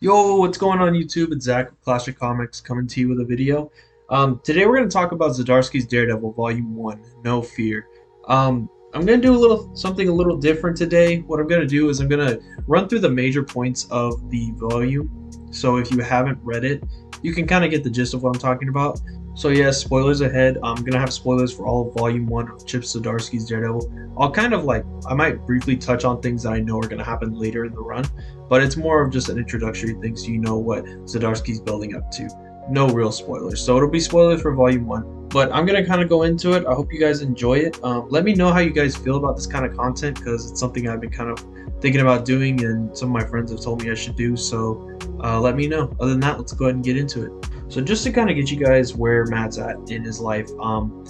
Yo, what's going on YouTube? It's Zach of Classic Comics coming to you with a video. Today we're going to talk about Zdarsky's Daredevil Volume 1, No Fear. I'm going to do something a little different today. What I'm going to do is I'm going to run through the major points of the volume. So if you haven't read it, you can kind of get the gist of what I'm talking about. So yeah, spoilers ahead. I'm going to have spoilers for all of Volume 1 of Chip Zdarsky's Daredevil. I might briefly touch on things that I know are going to happen later in the run, but it's more of just an introductory thing so you know what Zdarsky's building up to. No real spoilers. So it'll be spoilers for Volume 1, but I'm going to kind of go into it. I hope you guys enjoy it. Let me know how you guys feel about this kind of content because it's something I've been kind of thinking about doing and some of my friends have told me I should do. So let me know. Other than that, let's go ahead and get into it. So just to kind of get you guys where Matt's at in his life,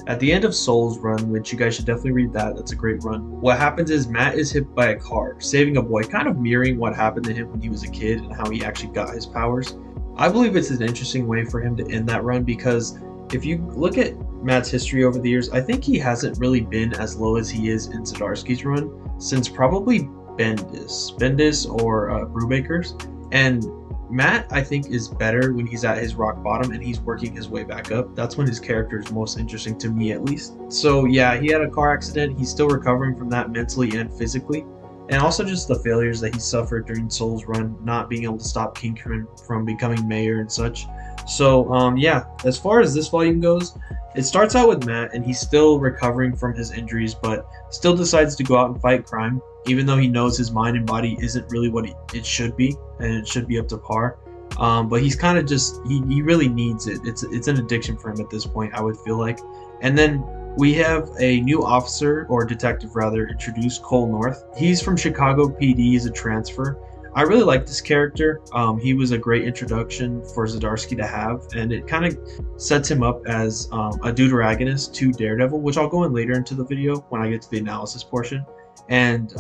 at the end of Soule's run, which you guys should definitely read that, that's a great run. What happens is Matt is hit by a car, saving a boy, kind of mirroring what happened to him when he was a kid and how he actually got his powers. I believe it's an interesting way for him to end that run because if you look at Matt's history over the years, I think he hasn't really been as low as he is in Zdarsky's run since probably Bendis or Brubaker's. And Matt, I think, is better when he's at his rock bottom and he's working his way back up. That's when his character is most interesting to me, at least. So yeah, he had a car accident. He's still recovering from that mentally and physically. And also just the failures that he suffered during Soule's run, not being able to stop Kingpin from becoming mayor and such. So yeah, as far as this volume goes, it starts out with Matt and he's still recovering from his injuries, but still decides to go out and fight crime, even though he knows his mind and body isn't really what it should be, and it should be up to par. But he's kind of just, he really needs it. It's an addiction for him at this point, I would feel like. And then we have a new officer, or detective rather, introduced, Cole North. He's from Chicago PD, he's a transfer. I really like this character. He was a great introduction for Zdarsky to have, and it kind of sets him up as a deuteragonist to Daredevil, which I'll go in later into the video when I get to the analysis portion. And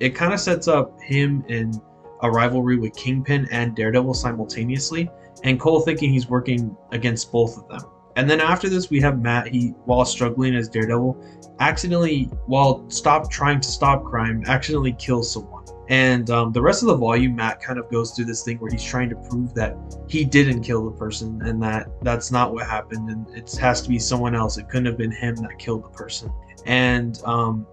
it kind of sets up him in a rivalry with Kingpin and Daredevil simultaneously, and Cole thinking he's working against both of them. And then after this, we have Matt. He, while struggling as Daredevil, while trying to stop crime, accidentally kills someone. And the rest of the volume, Matt kind of goes through this thing where he's trying to prove that he didn't kill the person and that that's not what happened, and it has to be someone else. It couldn't have been him that killed the person. And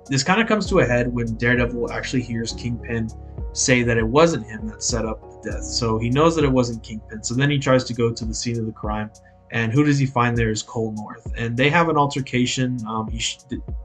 this kind of comes to a head when Daredevil actually hears Kingpin say that it wasn't him that set up the death. So he knows that it wasn't Kingpin. So then he tries to go to the scene of the crime. And who does he find there is Cole North. And they have an altercation.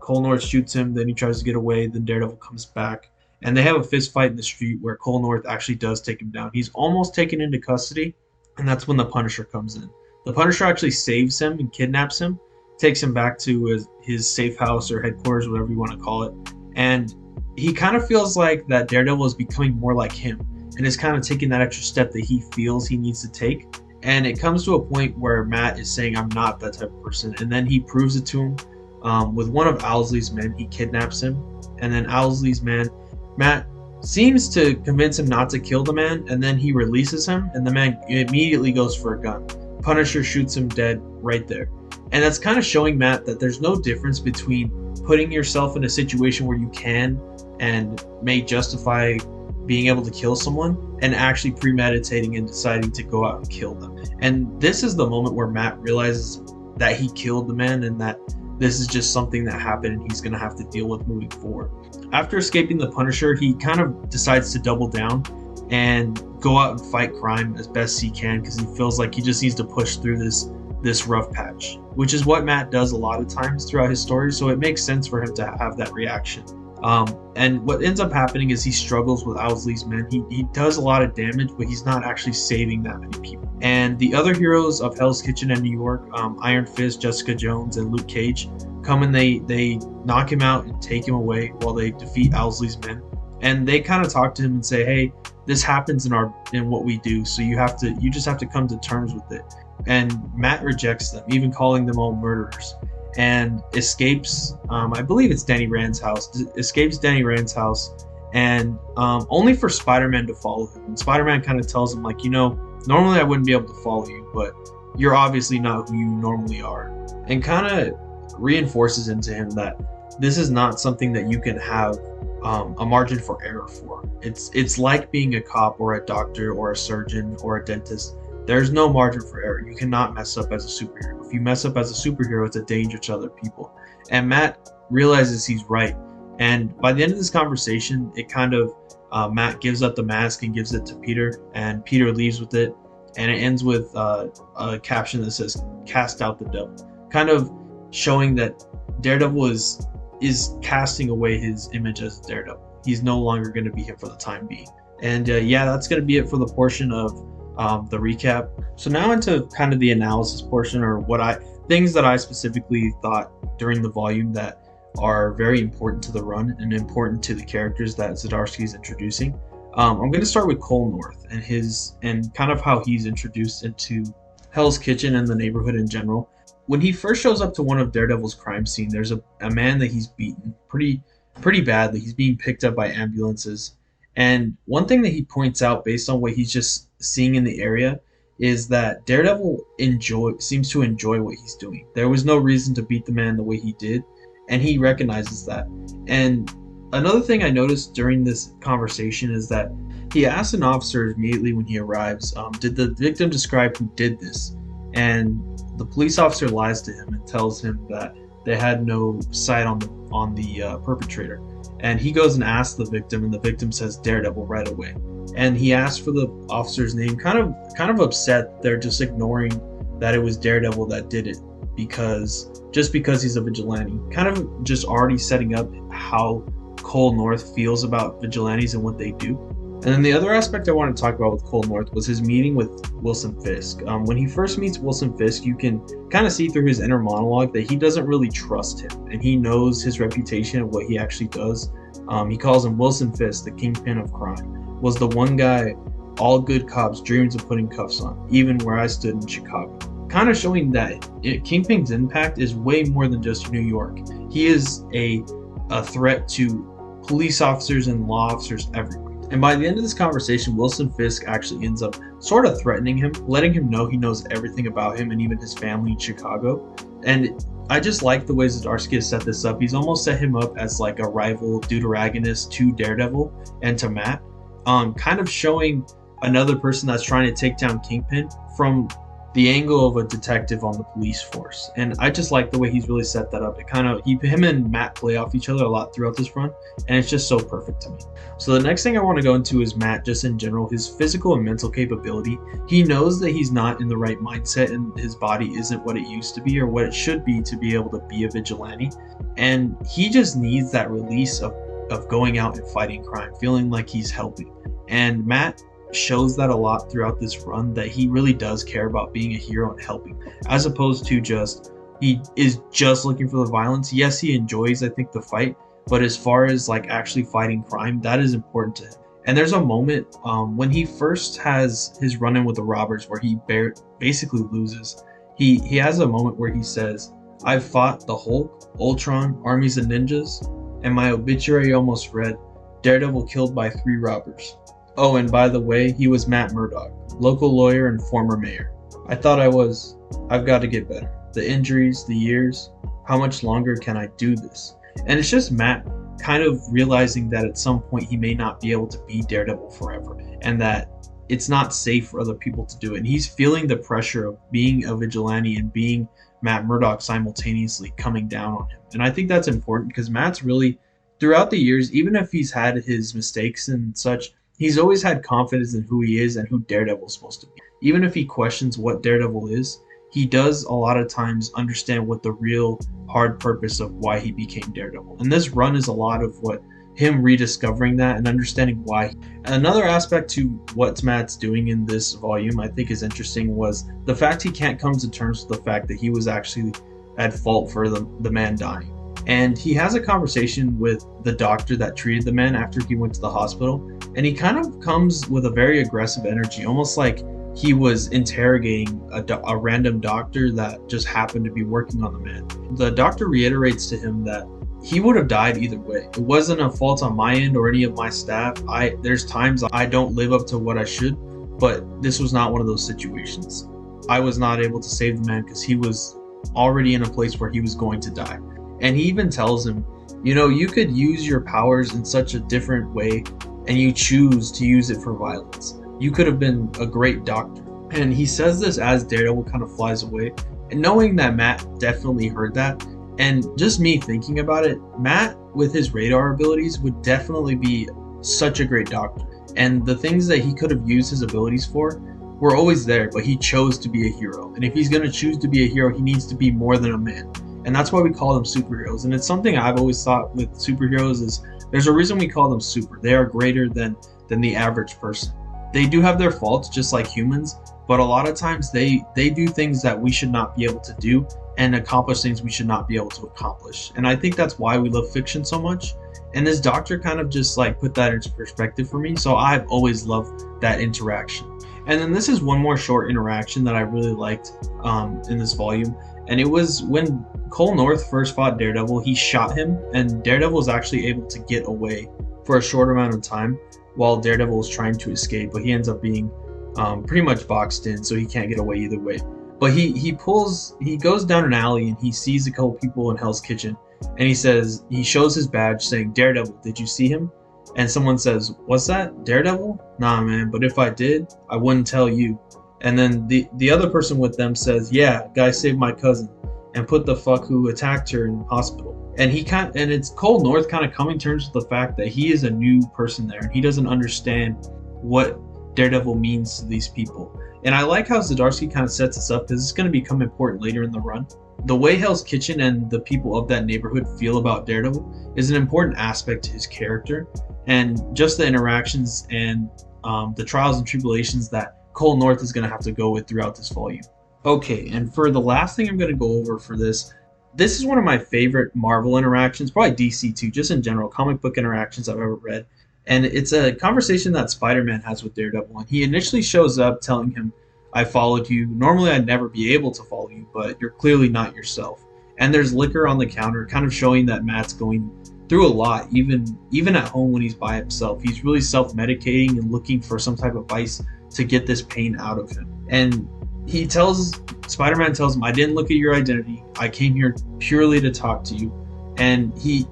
Cole North shoots him, then he tries to get away, then Daredevil comes back. And they have a fist fight in the street where Cole North actually does take him down. He's almost taken into custody, and that's when the Punisher comes in. The Punisher actually saves him and kidnaps him, takes him back to his safe house or headquarters, whatever you want to call it. And he kind of feels like that Daredevil is becoming more like him and is kind of taking that extra step that he feels he needs to take. And it comes to a point where Matt is saying, I'm not that type of person. And then he proves it to him with one of Owlsley's men. He kidnaps him. And then Owlsley's man, Matt, seems to convince him not to kill the man. And then he releases him. And the man immediately goes for a gun. Punisher shoots him dead right there. And that's kind of showing Matt that there's no difference between putting yourself in a situation where you can and may justify being able to kill someone and actually premeditating and deciding to go out and kill them. And this is the moment where Matt realizes that he killed the man and that this is just something that happened and he's going to have to deal with moving forward. After escaping the Punisher, he kind of decides to double down and go out and fight crime as best he can because he feels like he just needs to push through this rough patch, which is what Matt does a lot of times throughout his story. So it makes sense for him to have that reaction. And what ends up happening is he struggles with Owlsley's men. He does a lot of damage, but he's not actually saving that many people. And the other heroes of Hell's Kitchen and New York, Iron Fist, Jessica Jones, and Luke Cage, come and they knock him out and take him away while they defeat Owlsley's men. And they kind of talk to him and say, hey, this happens in what we do, so you just have to come to terms with it. And Matt rejects them, even calling them all murderers, and escapes, I believe it's Danny Rand's house, escapes Danny Rand's house, and only for Spider-Man to follow him. And Spider-Man kind of tells him, like, normally I wouldn't be able to follow you, but you're obviously not who you normally are. And kind of reinforces into him that this is not something that you can have a margin for error for. It's like being a cop or a doctor or a surgeon or a dentist. There's no margin for error. You cannot mess up as a superhero. If you mess up as a superhero, it's a danger to other people. And Matt realizes he's right. And by the end of this conversation, it kind of Matt gives up the mask and gives it to Peter, and Peter leaves with it. And it ends with a caption that says "Cast out the devil," kind of showing that Daredevil is casting away his image as Daredevil. He's no longer going to be him for the time being. And yeah, that's going to be it for the portion of the recap. So now into kind of the analysis portion, or things that I specifically thought during the volume that are very important to the run and important to the characters that Zdarsky is introducing. I'm going to start with Cole North and kind of how he's introduced into Hell's Kitchen and the neighborhood in general. When he first shows up to one of Daredevil's crime scene, there's a man that he's beaten pretty badly. He's being picked up by ambulances. And one thing that he points out based on what he's just seeing in the area is that Daredevil seems to enjoy what he's doing. There was no reason to beat the man the way he did, and he recognizes that. And another thing I noticed during this conversation is that he asks an officer immediately when he arrives, did the victim describe who did this? And the police officer lies to him and tells him that they had no sight on the perpetrator. And he goes and asks the victim, and the victim says Daredevil right away. And he asks for the officer's name, kind of upset they're just ignoring that it was Daredevil that did it, because he's a vigilante, kind of just already setting up how Cole North feels about vigilantes and what they do. And then the other aspect I want to talk about with Cole North was his meeting with Wilson Fisk. When he first meets Wilson Fisk, you can kind of see through his inner monologue that he doesn't really trust him, and he knows his reputation and what he actually does. He calls him Wilson Fisk, the kingpin of crime, was the one guy all good cops dreams of putting cuffs on, even where I stood in Chicago. Kind of showing that Kingpin's impact is way more than just New York. He is a threat to police officers and law officers everywhere. And by the end of this conversation, Wilson Fisk actually ends up sort of threatening him, letting him know he knows everything about him and even his family in Chicago. And I just like the way Zdarsky has set this up. He's almost set him up as like a rival deuteragonist to Daredevil and to Matt, kind of showing another person that's trying to take down Kingpin from the angle of a detective on the police force. And I just like the way he's really set that up. It kind of him and Matt play off each other a lot throughout this run, and it's just so perfect to me. So the next thing I want to go into is Matt, just in general, his physical and mental capability. He knows that he's not in the right mindset and his body isn't what it used to be or what it should be to be able to be a vigilante, and he just needs that release of going out and fighting crime, feeling like he's helping. And Matt shows that a lot throughout this run, that he really does care about being a hero and helping, as opposed to he is just looking for the violence. Yes, he enjoys, I think, the fight, but as far as like actually fighting crime, that is important to him. And there's a moment when he first has his run-in with the robbers where he basically loses. He has a moment where he says, "I've fought the Hulk, Ultron, armies of ninjas, and my obituary almost read, Daredevil killed by 3 robbers. Oh, and by the way, he was Matt Murdock, local lawyer and former mayor. I thought I've got to get better. The injuries, the years, how much longer can I do this?" And it's just Matt kind of realizing that at some point he may not be able to be Daredevil forever, and that it's not safe for other people to do it. And he's feeling the pressure of being a vigilante and being Matt Murdock simultaneously coming down on him. And I think that's important because Matt's really, throughout the years, even if he's had his mistakes and such, he's always had confidence in who he is and who Daredevil is supposed to be. Even if he questions what Daredevil is, he does a lot of times understand what the real hard purpose of why he became Daredevil. And this run is a lot of him rediscovering that and understanding why. Another aspect to what Matt's doing in this volume I think is interesting was the fact he can't come to terms with the fact that he was actually at fault for the man dying. And he has a conversation with the doctor that treated the man after he went to the hospital, and he kind of comes with a very aggressive energy, almost like he was interrogating a random doctor that just happened to be working on the man. The doctor reiterates to him that he would have died either way. It wasn't a fault on my end or any of my staff. There's times I don't live up to what I should, but this was not one of those situations. I was not able to save the man because he was already in a place where he was going to die. And he even tells him You know, you could use your powers in such a different way, and you choose to use it for violence. You could have been a great doctor. And he says this as Daredevil kind of flies away. And knowing that Matt definitely heard that, and just me thinking about it, Matt, with his radar abilities, would definitely be such a great doctor. And the things that he could have used his abilities for were always there, but he chose to be a hero. And if he's going to choose to be a hero, he needs to be more than a man. And that's why we call them superheroes. And it's something I've always thought with superheroes is there's a reason we call them super. They are greater than the average person. They do have their faults just like humans, but a lot of times they do things that we should not be able to do and accomplish things we should not be able to accomplish. And I think that's why we love fiction so much. And this doctor kind of just like put that into perspective for me. So I've always loved that interaction. And then this is one more short interaction that I really liked in this volume. And it was when Cole North first fought Daredevil, he shot him, and Daredevil was actually able to get away for a short amount of time while Daredevil was trying to escape, but he ends up being pretty much boxed in, so he can't get away either way. But he goes down an alley and he sees a couple people in Hell's Kitchen, and he shows his badge saying, "Daredevil, did you see him?" And someone says, "What's that? Daredevil? Nah, man, but if I did, I wouldn't tell you." And then the other person with them says, "Yeah, guy saved my cousin and put the fuck who attacked her in hospital." And it's Cole North kind of coming to terms with the fact that he is a new person there and he doesn't understand what Daredevil means to these people. And I like how Zdarsky kind of sets this up because it's going to become important later in the run. The way Hell's Kitchen and the people of that neighborhood feel about Daredevil is an important aspect to his character, and just the interactions and the trials and tribulations that Cole North is going to have to go with throughout this volume. Okay, and for the last thing I'm going to go over for this is one of my favorite Marvel interactions, probably DC too, just in general, comic book interactions I've ever read. And it's a conversation that Spider-Man has with Daredevil. And he initially shows up telling him, "I followed you. Normally I'd never be able to follow you, but you're clearly not yourself." And there's liquor on the counter, kind of showing that Matt's going through a lot, even at home when he's by himself. He's really self-medicating and looking for some type of vice to get this pain out of him. And Spider-Man tells him, "I didn't look at your identity. I came here purely to talk to you." And he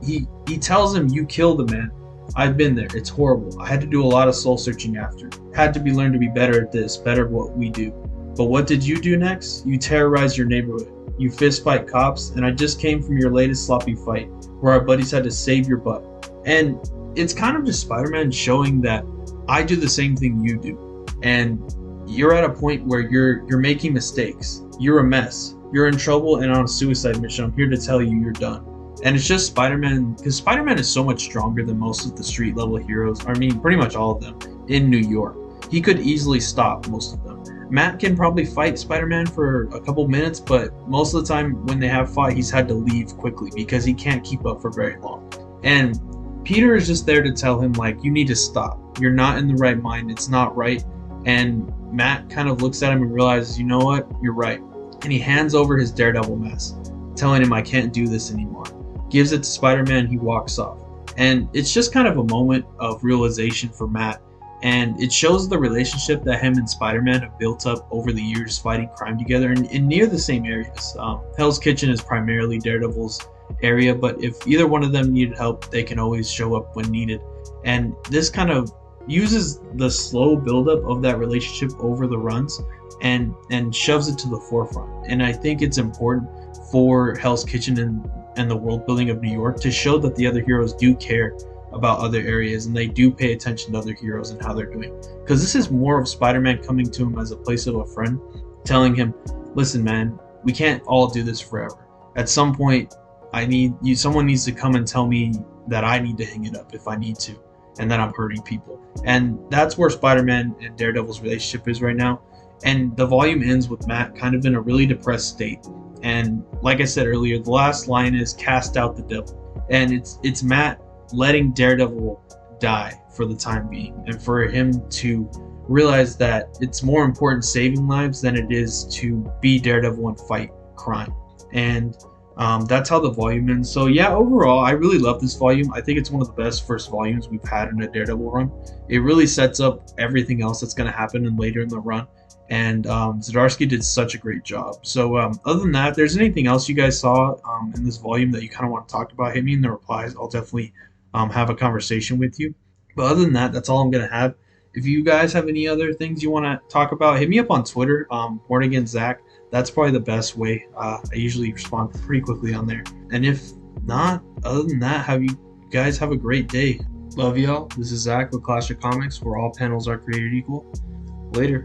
tells him, "You killed a man. I've been there. It's horrible. I had to do a lot of soul searching after. Had to be learned to be better at this, better at what we do. But what did you do next? You terrorized your neighborhood. You fist fight cops, and I just came from your latest sloppy fight where our buddies had to save your butt." And it's kind of just Spider-Man showing that I do the same thing you do. And you're at a point where you're making mistakes. You're a mess. You're in trouble and on a suicide mission. I'm here to tell you you're done. And it's just Spider-Man, because Spider-Man is so much stronger than most of the street level heroes. I mean, pretty much all of them in New York. He could easily stop most of them. Matt can probably fight Spider-Man for a couple minutes, but most of the time when they have fought, he's had to leave quickly because he can't keep up for very long. And Peter is just there to tell him, like, you need to stop. You're not in the right mind. It's not right. And Matt kind of looks at him and realizes, you know what? You're right. And he hands over his Daredevil mask, telling him, I can't do this anymore. Gives it to Spider-Man, he walks off. And it's just kind of a moment of realization for Matt. And it shows the relationship that him and Spider-Man have built up over the years fighting crime together in near the same areas. Hell's Kitchen is primarily Daredevil's area, but if either one of them needed help, they can always show up when needed. And this kind of uses the slow buildup of that relationship over the runs and shoves it to the forefront. And I think it's important for Hell's Kitchen and the world building of New York to show that the other heroes do care about other areas and they do pay attention to other heroes and how they're doing. Because this is more of Spider-Man coming to him as a place of a friend, telling him, listen man, we can't all do this forever. At some point, someone needs to come and tell me that I need to hang it up if I need to, and that I'm hurting people. And that's where Spider-Man and Daredevil's relationship is right now. And the volume ends with Matt kind of in a really depressed state. And like I said earlier, the last line is cast out the devil. And it's Matt letting Daredevil die for the time being, and for him to realize that it's more important saving lives than it is to be Daredevil and fight crime. And that's how the volume ends. So yeah, overall, I really love this volume. I think it's one of the best first volumes we've had in a Daredevil run. It really sets up everything else that's going to happen later in the run. and Zdarsky did such a great job. So other than that, if there's anything else you guys saw in this volume that you kind of want to talk about, hit me in the replies. I'll definitely have a conversation with you. But other than that, that's all I'm gonna have. If you guys have any other things you want to talk about, hit me up on Twitter, Born Again Zach. That's probably the best way. I usually respond pretty quickly on there. And if not, other than that, have you guys have a great day. Love y'all. This is Zach with Clash of Comics, where all panels are created equal. Later.